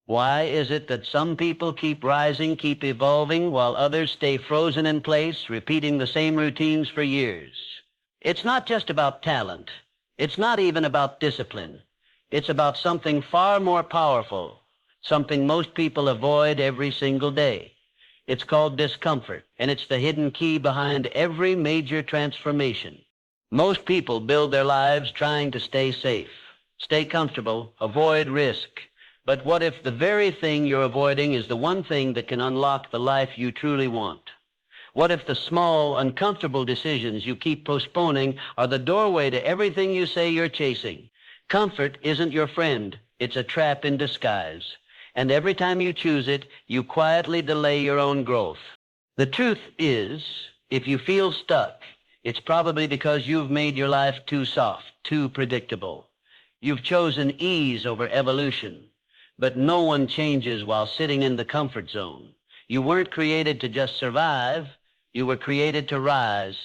Why is it that some people keep rising, keep evolving, while others stay frozen in place, repeating the same routines for years? It's not just about talent. It's not even about discipline. It's about something far more powerful, something most people avoid every single day. It's called discomfort, and it's the hidden key behind every major transformation. Most people build their lives trying to stay safe, stay comfortable, avoid risk. But what if the very thing you're avoiding is the one thing that can unlock the life you truly want? What if the small, uncomfortable decisions you keep postponing are the doorway to everything you say you're chasing? Comfort isn't your friend. It's a trap in disguise. And every time you choose it, you quietly delay your own growth. The truth is, if you feel stuck, it's probably because you've made your life too soft, too predictable. You've chosen ease over evolution. But no one changes while sitting in the comfort zone. You weren't created to just survive. You were created to rise.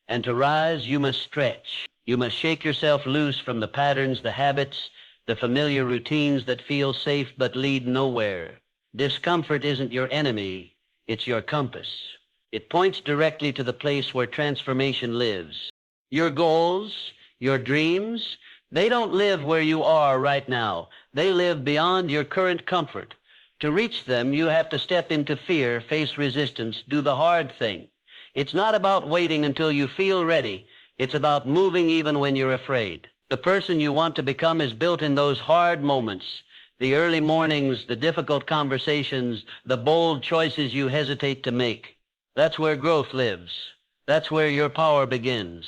And to rise, you must stretch. You must shake yourself loose from the patterns, the habits, the familiar routines that feel safe but lead nowhere. Discomfort isn't your enemy. It's your compass. It points directly to the place where transformation lives. Your goals, your dreams, they don't live where you are right now. They live beyond your current comfort. To reach them, you have to step into fear, face resistance, do the hard thing. It's not about waiting until you feel ready. It's about moving even when you're afraid. The person you want to become is built in those hard moments, the early mornings, the difficult conversations, the bold choices you hesitate to make. That's where growth lives. That's where your power begins.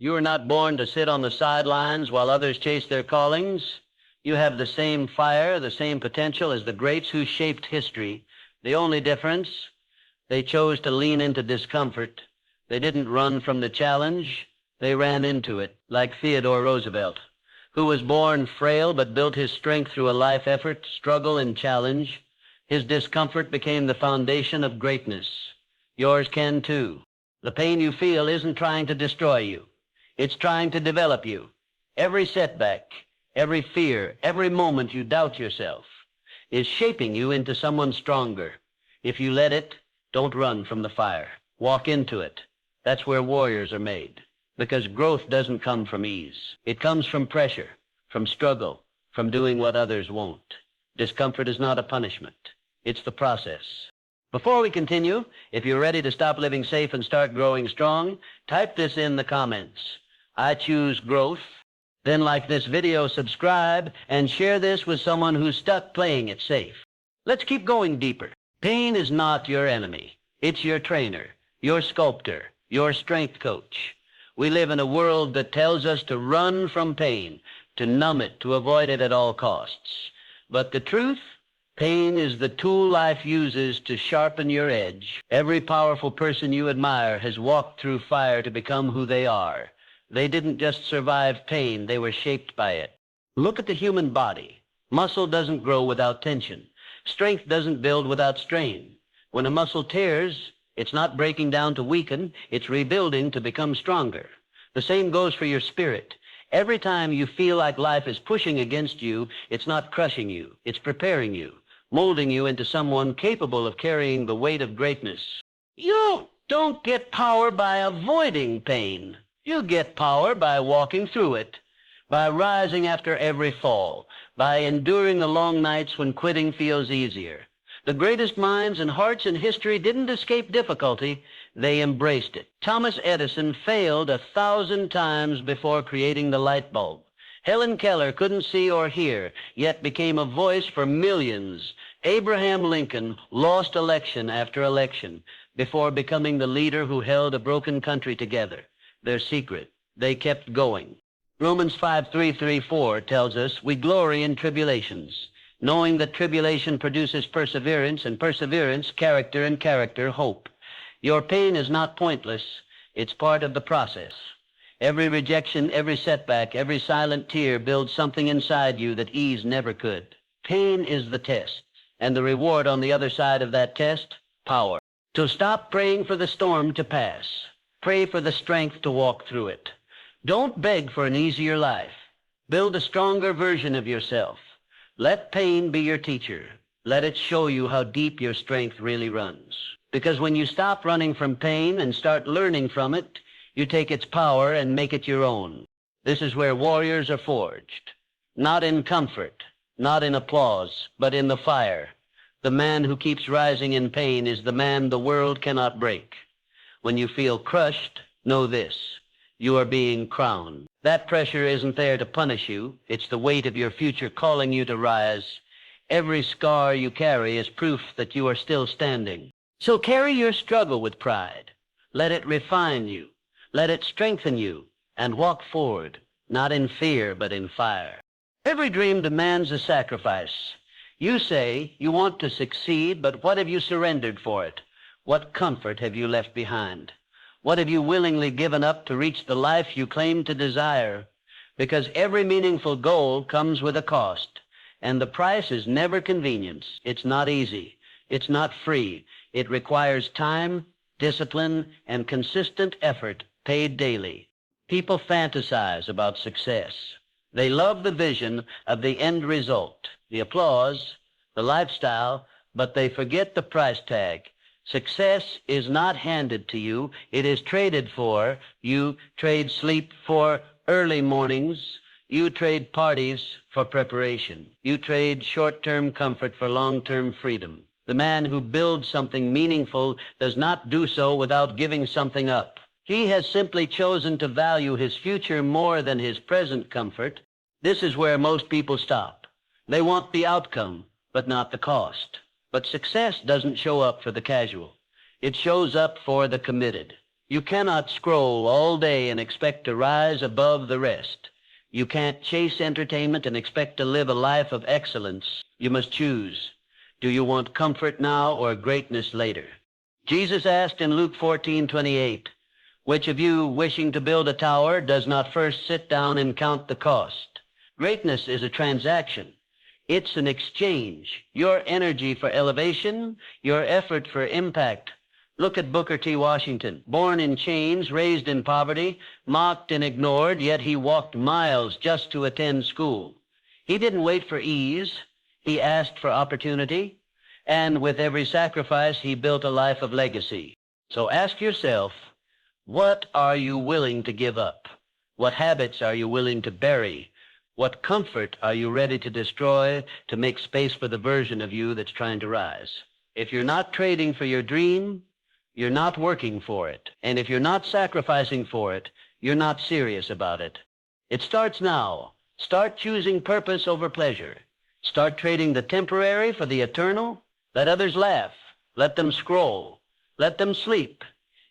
You are not born to sit on the sidelines while others chase their callings. You have the same fire, the same potential as the greats who shaped history. The only difference, they chose to lean into discomfort. They didn't run from the challenge. They ran into it, like Theodore Roosevelt, who was born frail but built his strength through a life effort, struggle, and challenge. His discomfort became the foundation of greatness. Yours can too. The pain you feel isn't trying to destroy you. It's trying to develop you. Every setback, every fear, every moment you doubt yourself is shaping you into someone stronger. If you let it, don't run from the fire. Walk into it. That's where warriors are made. Because growth doesn't come from ease. It comes from pressure, from struggle, from doing what others won't. Discomfort is not a punishment. It's the process. Before we continue, if you're ready to stop living safe and start growing strong, type this in the comments. I choose growth. Then like this video, subscribe, and share this with someone who's stuck playing it safe. Let's keep going deeper. Pain is not your enemy. It's your trainer, your sculptor, your strength coach. We live in a world that tells us to run from pain, to numb it, to avoid it at all costs. But the truth? Pain is the tool life uses to sharpen your edge. Every powerful person you admire has walked through fire to become who they are. They didn't just survive pain, they were shaped by it. Look at the human body. Muscle doesn't grow without tension. Strength doesn't build without strain. When a muscle tears, it's not breaking down to weaken, it's rebuilding to become stronger. The same goes for your spirit. Every time you feel like life is pushing against you, it's not crushing you, it's preparing you, molding you into someone capable of carrying the weight of greatness. You don't get power by avoiding pain. You get power by walking through it, by rising after every fall, by enduring the long nights when quitting feels easier. The greatest minds and hearts in history didn't escape difficulty, they embraced it. Thomas Edison failed 1,000 times before creating the light bulb. Helen Keller couldn't see or hear, yet became a voice for millions. Abraham Lincoln lost election after election before becoming the leader who held a broken country together. Their secret, they kept going. Romans 5:3-4 tells us, we glory in tribulations, knowing that tribulation produces perseverance, and perseverance, character, and character, hope. Your pain is not pointless. It's part of the process. Every rejection, every setback, every silent tear builds something inside you that ease never could. Pain is the test, and the reward on the other side of that test, power. So stop praying for the storm to pass. Pray for the strength to walk through it. Don't beg for an easier life. Build a stronger version of yourself. Let pain be your teacher. Let it show you how deep your strength really runs. Because when you stop running from pain and start learning from it, you take its power and make it your own. This is where warriors are forged. Not in comfort, not in applause, but in the fire. The man who keeps rising in pain is the man the world cannot break. When you feel crushed, know this: you are being crowned. That pressure isn't there to punish you. It's the weight of your future calling you to rise. Every scar you carry is proof that you are still standing. So carry your struggle with pride. Let it refine you. Let it strengthen you, and walk forward, not in fear, but in fire. Every dream demands a sacrifice. You say you want to succeed, but what have you surrendered for it? What comfort have you left behind? What have you willingly given up to reach the life you claim to desire? Because every meaningful goal comes with a cost, and the price is never convenience. It's not easy. It's not free. It requires time, discipline, and consistent effort paid daily. People fantasize about success. They love the vision of the end result, the applause, the lifestyle, but they forget the price tag. Success is not handed to you. It is traded for. You trade sleep for early mornings. You trade parties for preparation. You trade short-term comfort for long-term freedom. The man who builds something meaningful does not do so without giving something up. He has simply chosen to value his future more than his present comfort. This is where most people stop. They want the outcome, but not the cost. But success doesn't show up for the casual. It shows up for the committed. You cannot scroll all day and expect to rise above the rest. You can't chase entertainment and expect to live a life of excellence. You must choose. Do you want comfort now or greatness later? Jesus asked in Luke 14:28, which of you wishing to build a tower does not first sit down and count the cost? Greatness is a transaction. It's an exchange. Your energy for elevation, your effort for impact. Look at Booker T. Washington, born in chains, raised in poverty, mocked and ignored, yet he walked miles just to attend school. He didn't wait for ease. He asked for opportunity, and with every sacrifice, he built a life of legacy. So ask yourself, what are you willing to give up? What habits are you willing to bury? What comfort are you ready to destroy to make space for the version of you that's trying to rise? If you're not trading for your dream, you're not working for it. And if you're not sacrificing for it, you're not serious about it. It starts now. Start choosing purpose over pleasure. Start trading the temporary for the eternal. Let others laugh. Let them scroll. Let them sleep.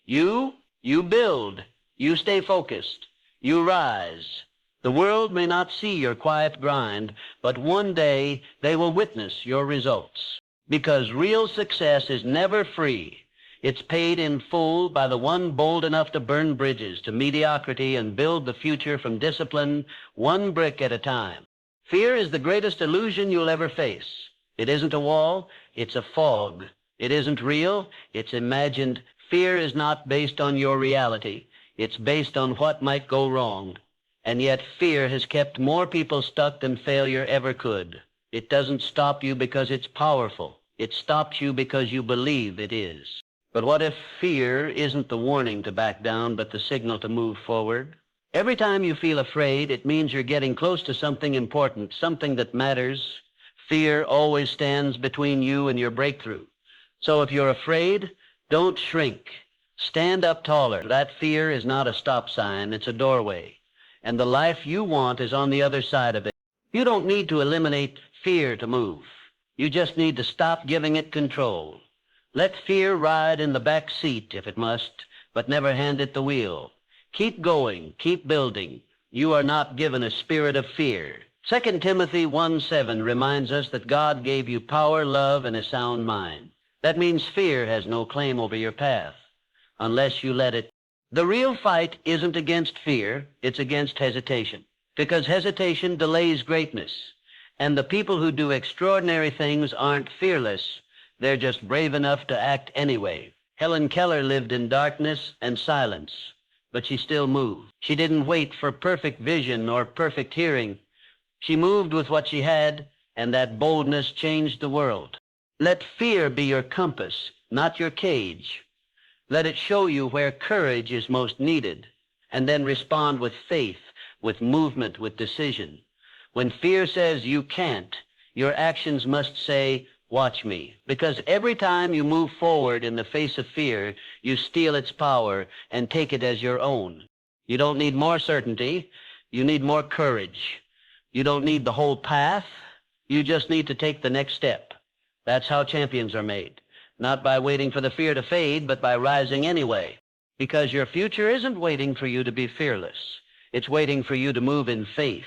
You build. You stay focused. You rise. The world may not see your quiet grind, but one day they will witness your results. Because real success is never free. It's paid in full by the one bold enough to burn bridges to mediocrity and build the future from discipline, one brick at a time. Fear is the greatest illusion you'll ever face. It isn't a wall, it's a fog. It isn't real, it's imagined. Fear is not based on your reality. It's based on what might go wrong. And yet fear has kept more people stuck than failure ever could. It doesn't stop you because it's powerful. It stops you because you believe it is. But what if fear isn't the warning to back down, but the signal to move forward? Every time you feel afraid, it means you're getting close to something important, something that matters. Fear always stands between you and your breakthrough. So if you're afraid, don't shrink. Stand up taller. That fear is not a stop sign, it's a doorway. And the life you want is on the other side of it. You don't need to eliminate fear to move. You just need to stop giving it control. Let fear ride in the back seat if it must, but never hand it the wheel. Keep going, keep building. You are not given a spirit of fear. 2 Timothy 1:7 reminds us that God gave you power, love, and a sound mind. That means fear has no claim over your path, unless you let it. The real fight isn't against fear, it's against hesitation. Because hesitation delays greatness. And the people who do extraordinary things aren't fearless. They're just brave enough to act anyway. Helen Keller lived in darkness and silence, but she still moved. She didn't wait for perfect vision or perfect hearing. She moved with what she had, and that boldness changed the world. Let fear be your compass, not your cage. Let it show you where courage is most needed, and then respond with faith, with movement, with decision. When fear says you can't, your actions must say, watch me. Because every time you move forward in the face of fear, you steal its power and take it as your own. You don't need more certainty. You need more courage. You don't need the whole path. You just need to take the next step. That's how champions are made. Not by waiting for the fear to fade, but by rising anyway. Because your future isn't waiting for you to be fearless. It's waiting for you to move in faith.